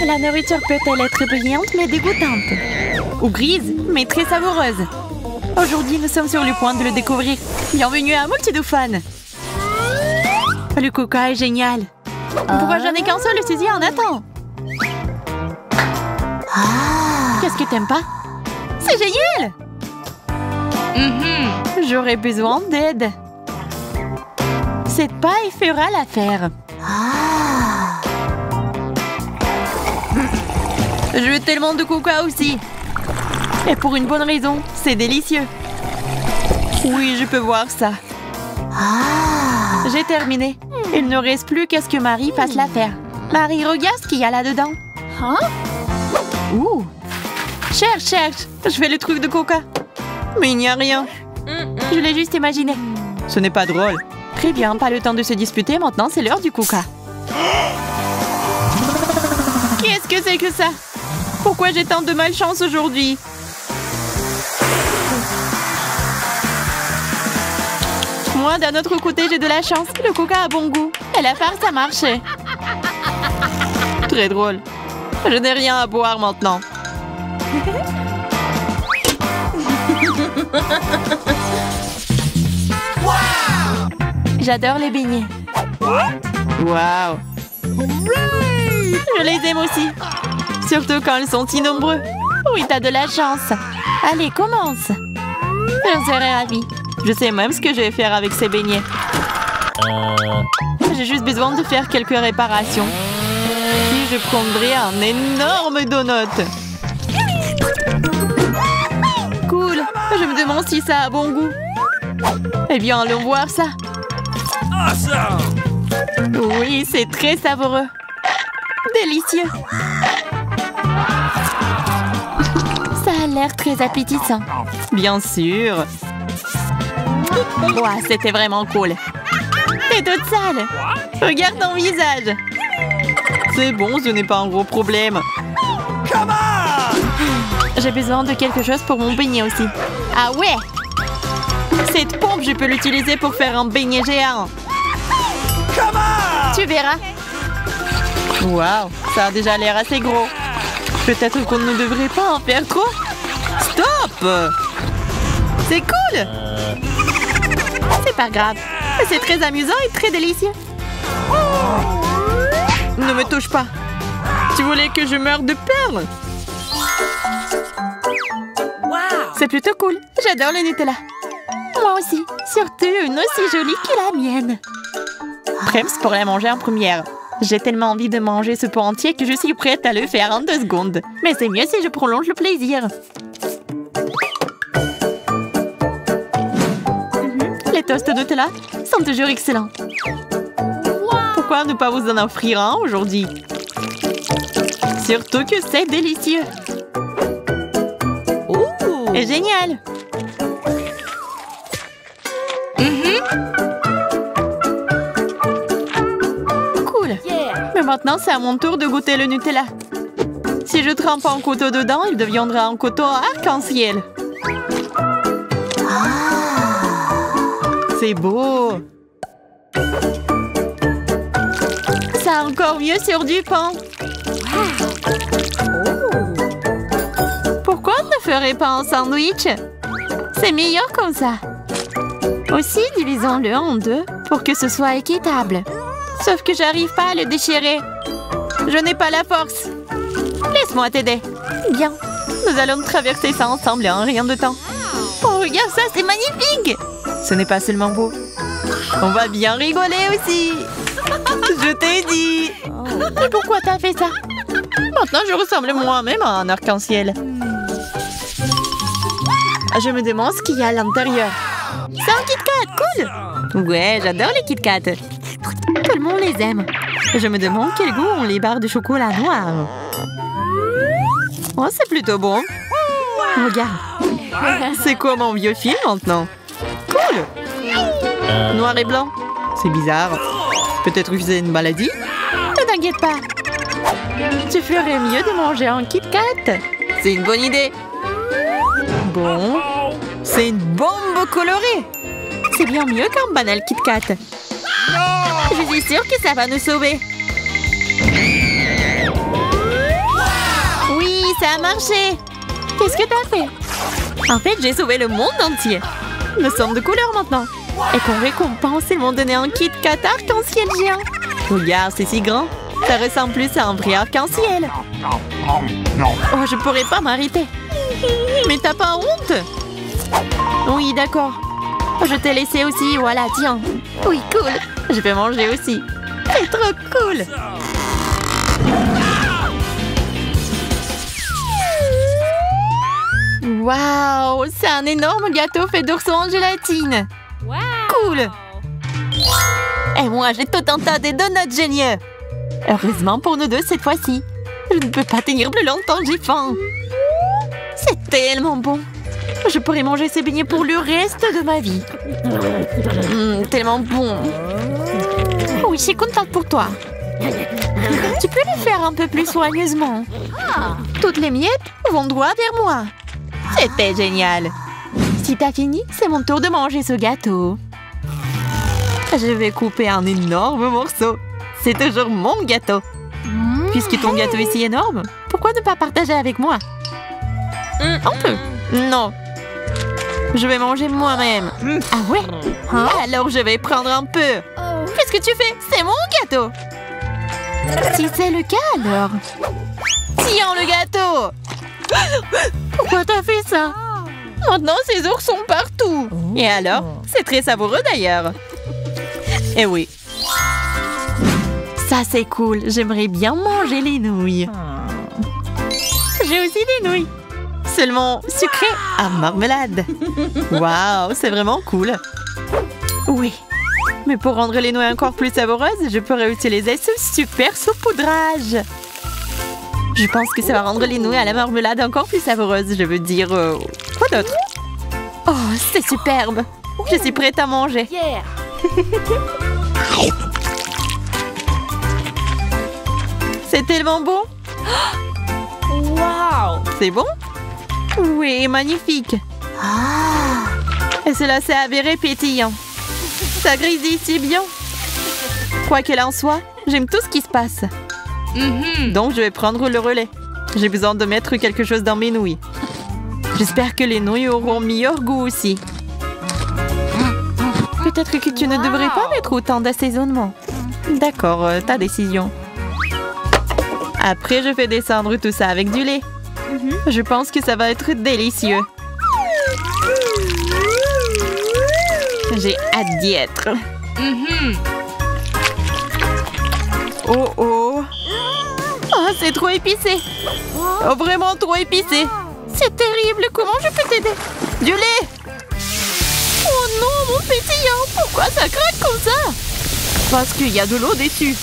La nourriture peut-elle être brillante mais dégoûtante. Ou grise mais très savoureuse. Aujourd'hui, nous sommes sur le point de le découvrir. Bienvenue à Multidoufan. Le coca est génial. Pourquoi j'en ai qu'un seul, Suzy en attend. Qu'est-ce que t'aimes pas? C'est génial. J'aurais besoin d'aide. Cette paille fera l'affaire. Je veux tellement de coca aussi. Et pour une bonne raison, c'est délicieux. Oui, je peux voir ça. J'ai terminé. Il ne reste plus qu'à ce que Marie fasse l'affaire. Marie, regarde ce qu'il y a là-dedans. Ouh. Cherche. Je fais le truc de coca. Mais il n'y a rien. Je l'ai juste imaginé. Ce n'est pas drôle. Très bien, pas le temps de se disputer. Maintenant, c'est l'heure du coca. Qu'est-ce que c'est que ça? Pourquoi j'ai tant de malchance aujourd'hui? Moi, d'un autre côté, j'ai de la chance. Le coca a bon goût. Et la farce a marché. Très drôle. Je n'ai rien à boire maintenant. J'adore les beignets. Waouh! Je les aime aussi. Surtout quand ils sont si nombreux. Oui, t'as de la chance. Allez, commence. Je serai ravie. Je sais même ce que je vais faire avec ces beignets. J'ai juste besoin de faire quelques réparations. Puis je prendrai un énorme donut. Cool. Je me demande si ça a bon goût. Eh bien, allons voir ça. Oui, c'est très savoureux. Délicieux. Ça a l'air très appétissant. Bien sûr. Ouah, c'était vraiment cool. T'es toute sale. Regarde ton visage. C'est bon, ce n'est pas un gros problème. J'ai besoin de quelque chose pour mon beignet aussi. Ah ouais! Cette pompe, je peux l'utiliser pour faire un beignet géant. Tu verras. Waouh, ça a déjà l'air assez gros. Peut-être qu'on ne devrait pas en faire trop. Stop! C'est cool! C'est pas grave. C'est très amusant et très délicieux. Ne me touche pas. Tu voulais que je meure de peur? C'est plutôt cool. J'adore le Nutella. Moi aussi. Surtout une aussi jolie que la mienne. Prems pour la manger en première. J'ai tellement envie de manger ce pot entier que je suis prête à le faire en 2 secondes. Mais c'est mieux si je prolonge le plaisir. Les toasts Nutella sont toujours excellents. Pourquoi ne pas vous en offrir un aujourd'hui? Surtout que c'est délicieux. Et génial. Cool. Mais maintenant, c'est à mon tour de goûter le Nutella. Si je trempe un couteau dedans, il deviendra un couteau arc-en-ciel. C'est beau. C'est encore mieux sur du pain. Pourquoi on ne ferait pas un sandwich? C'est meilleur comme ça. Aussi, divisons-le en 2 pour que ce soit équitable. Sauf que j'arrive pas à le déchirer. Je n'ai pas la force. Laisse-moi t'aider. Bien. Nous allons traverser ça ensemble en rien de temps. Oh, regarde ça, c'est magnifique. Ce n'est pas seulement beau. On va bien rigoler aussi. Je t'ai dit. Et pourquoi t'as fait ça? Maintenant, je ressemble moi-même à un arc-en-ciel. Je me demande ce qu'il y a à l'intérieur. C'est un Kit Kat, cool. Ouais, j'adore les Kit Kat. Tout le monde les aime. Je me demande quel goût ont les barres de chocolat noir. Oh, c'est plutôt bon. Regarde. C'est quoi mon vieux film maintenant? Cool. Noir et blanc. C'est bizarre. Peut-être que c'est une maladie? Ne t'inquiète pas. Tu ferais mieux de manger un Kit Kat. C'est une bonne idée. Bon. C'est une bombe colorée. C'est bien mieux qu'un banal Kit Kat. Je suis sûre que ça va nous sauver. a marché! Qu'est-ce que t'as fait? En fait, j'ai sauvé le monde entier. Nous sommes de couleur maintenant. Et comme récompense, ils m'ont donné un kit Kat arc-en-ciel géant. Regarde, c'est si grand. Ça ressemble plus à un vrai arc-en-ciel. Oh, je pourrais pas m'arrêter. Mais t'as pas honte? Oui, d'accord. Je t'ai laissé aussi, voilà, tiens. Oui, cool. Je vais manger aussi. C'est trop cool. Waouh, c'est un énorme gâteau fait d'ourson en gélatine. Wow. Cool. Et moi, j'ai tout un tas de donuts géniaux. Heureusement pour nous deux cette fois-ci. Je ne peux pas tenir plus longtemps, j'ai faim. C'est tellement bon. Je pourrais manger ces beignets pour le reste de ma vie. Tellement bon. Oui, je suis contente pour toi. Tu peux le faire un peu plus soigneusement. Toutes les miettes vont droit vers moi. C'était génial. Si t'as fini, c'est mon tour de manger ce gâteau. Je vais couper un énorme morceau. C'est toujours mon gâteau. Puisque ton gâteau est si énorme, pourquoi ne pas partager avec moi? On peut. Non. Je vais manger moi-même. Ah ouais? Alors je vais prendre un peu. Qu'est-ce que tu fais? C'est mon gâteau. Si c'est le cas, alors. Tiens le gâteau. Pourquoi t'as fait ça? Maintenant, ces ours sont partout. Et alors? C'est très savoureux d'ailleurs. Eh oui. Ça, c'est cool. J'aimerais bien manger les nouilles. J'ai aussi des nouilles. Seulement sucrées à marmelade. Waouh, c'est vraiment cool. Oui. Mais pour rendre les nouilles encore plus savoureuses, je pourrais utiliser ce super saupoudrage. Je pense que ça va rendre les nouilles à la marmelade encore plus savoreuses. Je veux dire... quoi d'autre? Oh, c'est superbe. Je suis prête à manger. Yeah. C'est tellement bon. Wow. C'est bon? Oui, magnifique. Et cela s'est avéré pétillant. Ça grésille si bien. Quoi qu'il en soit, j'aime tout ce qui se passe. Donc, je vais prendre le relais. J'ai besoin de mettre quelque chose dans mes nouilles. J'espère que les nouilles auront meilleur goût aussi. Peut-être que tu ne devrais pas mettre autant d'assaisonnement. D'accord, ta décision. Après, je fais descendre tout ça avec du lait. Je pense que ça va être délicieux. J'ai hâte d'y être. Oh oh. Oh, c'est trop épicé. Oh, vraiment trop épicé. C'est terrible. Comment je peux t'aider? Du lait. Oh non, mon pétillant. Pourquoi ça craque comme ça? Parce qu'il y a de l'eau dessus.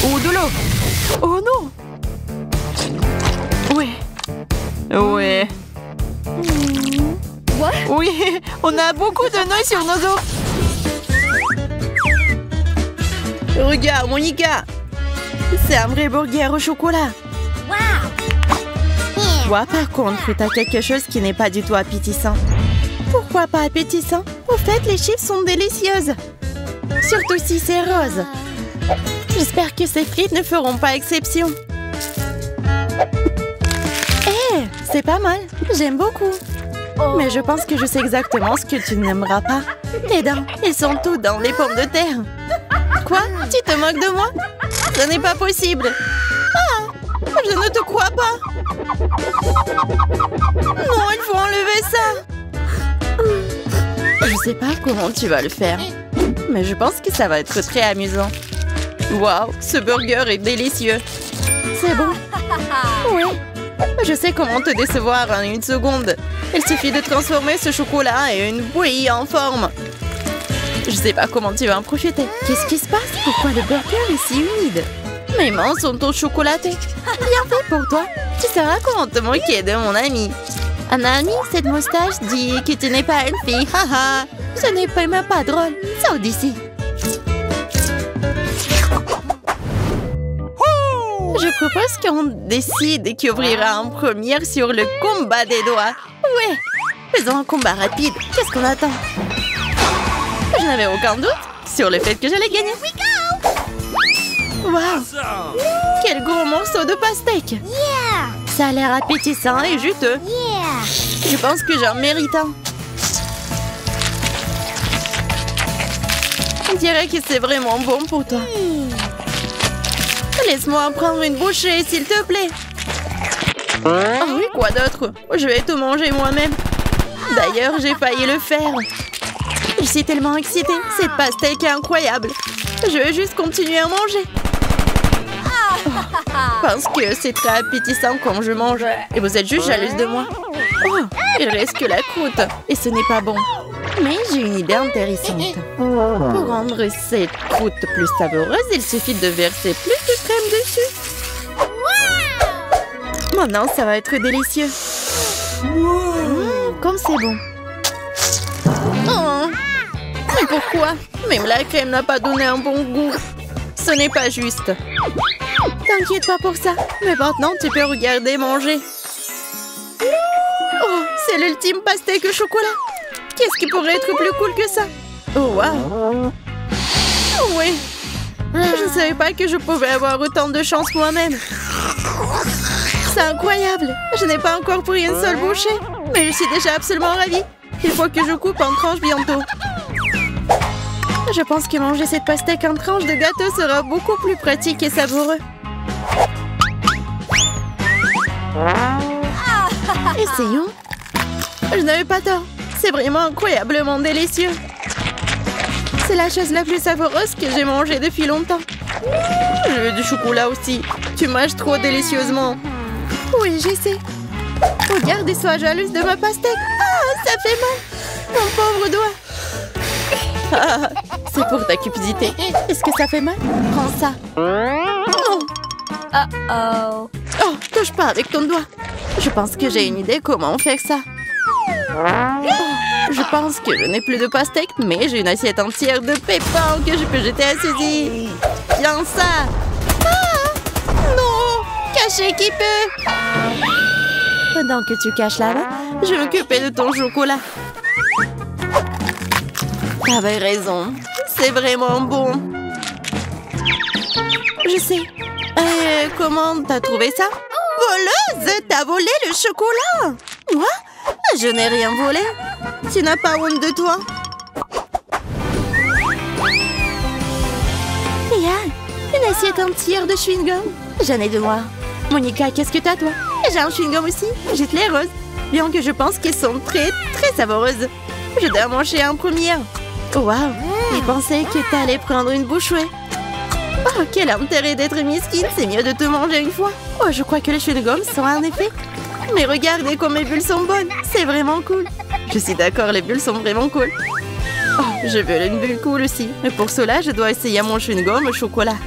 Ou de l'eau. Oh non. Ouais. Ouais. What? Oui, on a beaucoup de nouilles sur nos os. Regarde, Monica. C'est un vrai burger au chocolat. Toi, par contre, t'as quelque chose qui n'est pas du tout appétissant. Pourquoi pas appétissant? Au fait, les chips sont délicieuses. Surtout si c'est rose. J'espère que ces frites ne feront pas exception. Eh, c'est pas mal. J'aime beaucoup. Mais je pense que je sais exactement ce que tu n'aimeras pas. Les dents, ils sont tous dans les pommes de terre. Quoi? Tu te moques de moi? Ce n'est pas possible. Ah, je ne te crois pas. Non, il faut enlever ça. Je sais pas comment tu vas le faire. Mais je pense que ça va être très amusant. Waouh, ce burger est délicieux. C'est bon. Oui. Je sais comment te décevoir en une seconde. Il suffit de transformer ce chocolat en une bouillie en forme. Je sais pas comment tu vas en profiter. Qu'est-ce qui se passe? Pourquoi le burger est si humide? Mes mains sont au chocolaté. Bien fait pour toi. Tu sauras comment te moquer de mon ami. Un ami, cette moustache dit que tu n'es pas une fille. Haha. Ce n'est pas même pas drôle. Sors d'ici. Je propose qu'on décide qui ouvrira en première sur le combat des doigts. Ouais, faisons un combat rapide. Qu'est-ce qu'on attend? Je n'avais aucun doute sur le fait que j'allais gagner. Waouh! Quel gros morceau de pastèque! Ça a l'air appétissant et juteux. Je pense que j'en mérite un. On dirait que c'est vraiment bon pour toi. Laisse-moi en prendre une bouchée, s'il te plaît. Oh oui, quoi d'autre? Je vais tout manger moi-même. D'ailleurs, j'ai failli le faire. Je suis tellement excitée. Cette pastèque est incroyable. Je veux juste continuer à manger. Parce que c'est très appétissant quand je mange. Et vous êtes juste jalouse de moi. Oh, il reste que la croûte. Et ce n'est pas bon. Mais j'ai une idée intéressante. Pour rendre cette croûte plus savoureuse, il suffit de verser plus de crème dessus. Maintenant, ça va être délicieux. Comme c'est bon. Oh, mais pourquoi? Même la crème n'a pas donné un bon goût. Ce n'est pas juste. T'inquiète pas pour ça. Mais maintenant, tu peux regarder manger. Oh, c'est l'ultime pastèque au chocolat. Qu'est-ce qui pourrait être plus cool que ça? Oh, wow. Oh, oui. Je ne savais pas que je pouvais avoir autant de chance moi-même. C'est incroyable. Je n'ai pas encore pris une seule bouchée. Mais je suis déjà absolument ravie. Il faut que je coupe en tranches bientôt. Je pense que manger cette pastèque en tranches de gâteau sera beaucoup plus pratique et savoureux. Essayons. Je n'avais pas tort. C'est vraiment incroyablement délicieux. C'est la chose la plus savoureuse que j'ai mangée depuis longtemps. Je veux du chocolat aussi. Tu manges trop délicieusement. Oui, je sais. Regarde et sois jalouse de ma pastèque. Ah, ça fait mal. Mon pauvre doigt. Ah, c'est pour ta cupidité. Est-ce que ça fait mal? Prends ça. Non. Oh, touche pas avec ton doigt. Je pense que j'ai une idée comment faire ça. Oh, je pense que je n'ai plus de pastèque, mais j'ai une assiette entière de pépins que je peux jeter à Suzy. Viens ça. Ah, non. Caché qui peut. Pendant que tu caches là-bas, je vais m'occuper de ton chocolat. T'avais raison. C'est vraiment bon. Je sais. Comment t'as trouvé ça? Voleuse! T'as volé le chocolat! Moi? Je n'ai rien volé. Tu n'as pas honte de toi? Regarde, une assiette entière de chewing-gum. J'en ai deux noirs. Monica, qu'est-ce que t'as, toi? J'ai un chewing-gum aussi. Jette-les roses. Bien que je pense qu'elles sont très, très savoureuses. Je dois manger en première. Oh, wow! Je pensais que t'allais prendre une bouchée. Oh, quel intérêt d'être mesquine. C'est mieux de te manger une fois. Oh, je crois que les chewing-gums sont un effet. Mais regardez comme mes bulles sont bonnes. C'est vraiment cool. Je suis d'accord, les bulles sont vraiment cool. Oh, je veux une bulle cool aussi. Mais pour cela, je dois essayer mon chewing-gum au chocolat.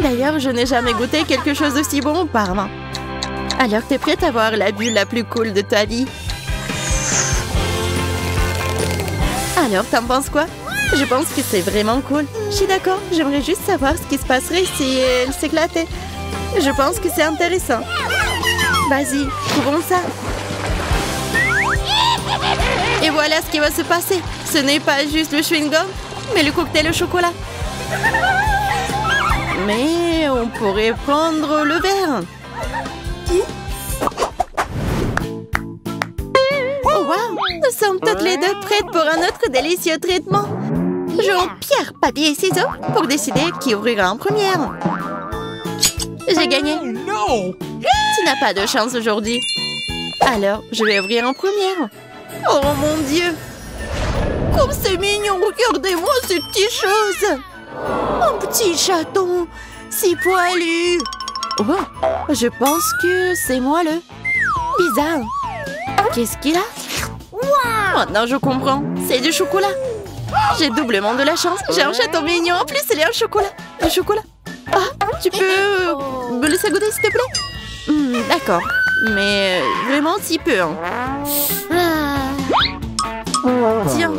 D'ailleurs, je n'ai jamais goûté quelque chose d'aussi bon auparavant. Alors, t'es prête à voir la bulle la plus cool de ta vie? Alors, t'en penses quoi? Je pense que c'est vraiment cool. Je suis d'accord. J'aimerais juste savoir ce qui se passerait si elle s'éclatait. Je pense que c'est intéressant. Vas-y, trouvons ça. Et voilà ce qui va se passer. Ce n'est pas juste le chewing-gum, mais le cocktail au chocolat. Mais on pourrait prendre le verre. Oh wow! Nous sommes toutes les deux prêtes pour un autre délicieux traitement. Jouons pierre, papier et ciseaux pour décider qui ouvrira en première. J'ai gagné. Tu n'as pas de chance aujourd'hui. Alors, je vais ouvrir en première. Oh mon Dieu! Comme c'est mignon! Regardez-moi ces petites choses! Un petit chaton, si poilu! Oh, je pense que c'est moelleux. Bizarre. Qu'est-ce qu'il a? Maintenant, je comprends. C'est du chocolat. J'ai doublement de la chance. J'ai un chaton mignon. En plus, il y a un chocolat. Du chocolat. Ah, tu peux me laisser goûter, s'il te plaît? D'accord. Mais vraiment si peu. Hein. Tiens.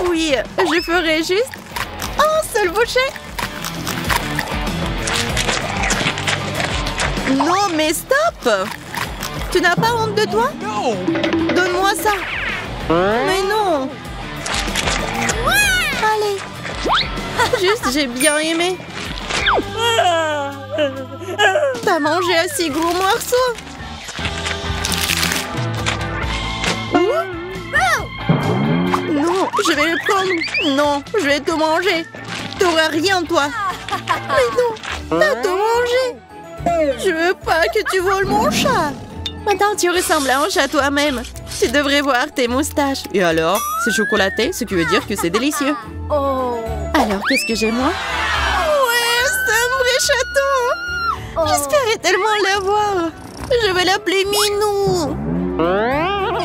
Oui, je ferai juste un seul bouchée. Non, mais stop! Tu n'as pas honte de toi? Donne-moi ça. Mais non. Allez. Juste, j'ai bien aimé. T'as pas manger un si gros morceau. Non, je vais le prendre. Non, je vais tout manger. T'auras rien, toi. Mais non, t'as tout mangé. Je veux pas que tu voles mon chat. Maintenant, tu ressembles à un chat toi-même. Tu devrais voir tes moustaches. Et alors, c'est chocolaté, ce qui veut dire que c'est délicieux. Alors, qu'est-ce que j'ai, moi? Ouais, c'est un vrai chaton. J'espérais tellement l'avoir. Je vais l'appeler Minou.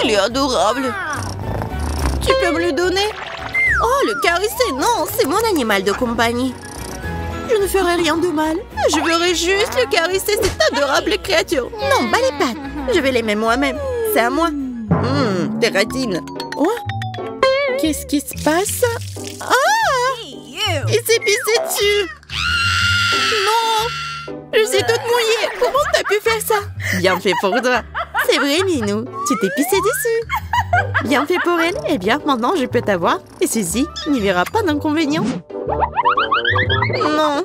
Il est adorable. Tu peux me le donner? Oh, le caresser, non, c'est mon animal de compagnie. Je ne ferai rien de mal. Je voudrais juste le caresser, cette adorable créature. Non, bas les pattes. Je vais l'aimer moi-même. C'est à moi. Tes ratines. Oh, qu'est-ce qui se passe? Ah! Il s'est pissé dessus. Non! Je suis toute mouillée. Comment t'as pu faire ça? Bien fait pour toi. C'est vrai, Minou. Tu t'es pissé dessus. Bien fait pour elle. Eh bien, maintenant, je peux t'avoir. Et ceci n'y verra pas d'inconvénient. Non.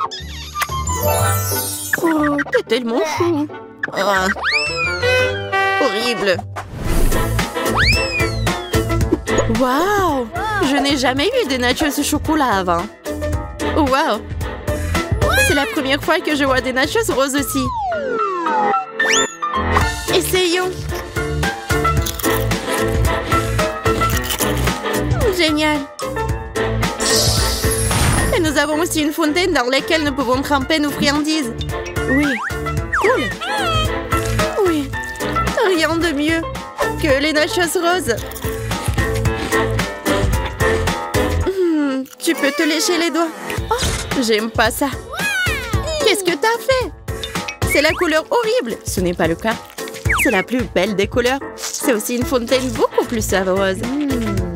Oh, t'es tellement chou. Ah. Horrible. Waouh! Je n'ai jamais eu des nachos au chocolat avant. Waouh! C'est la première fois que je vois des nachos roses aussi. Essayons. Génial. Et nous avons aussi une fontaine dans laquelle nous pouvons tremper nos friandises. Oui. Cool. Oui. Rien de mieux que les nachos roses. Tu peux te lécher les doigts. Oh, j'aime pas ça. Qu'est-ce que t'as fait? C'est la couleur horrible. Ce n'est pas le cas. C'est la plus belle des couleurs. C'est aussi une fontaine beaucoup plus savoureuse.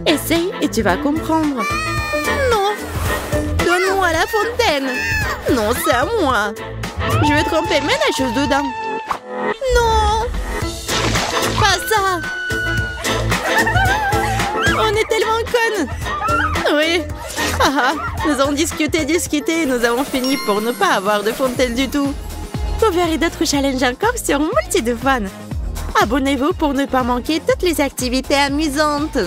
Essaye et tu vas comprendre. Non. Donne-moi la fontaine. Non, c'est à moi. Je vais tremper mes nachos dedans. Non. Pas ça. On est tellement connes. Oui. Ah, nous avons discuté et nous avons fini pour ne pas avoir de fontaine du tout. Vous verrez d'autres challenges encore sur Multi de Fun. Abonnez-vous pour ne pas manquer toutes les activités amusantes.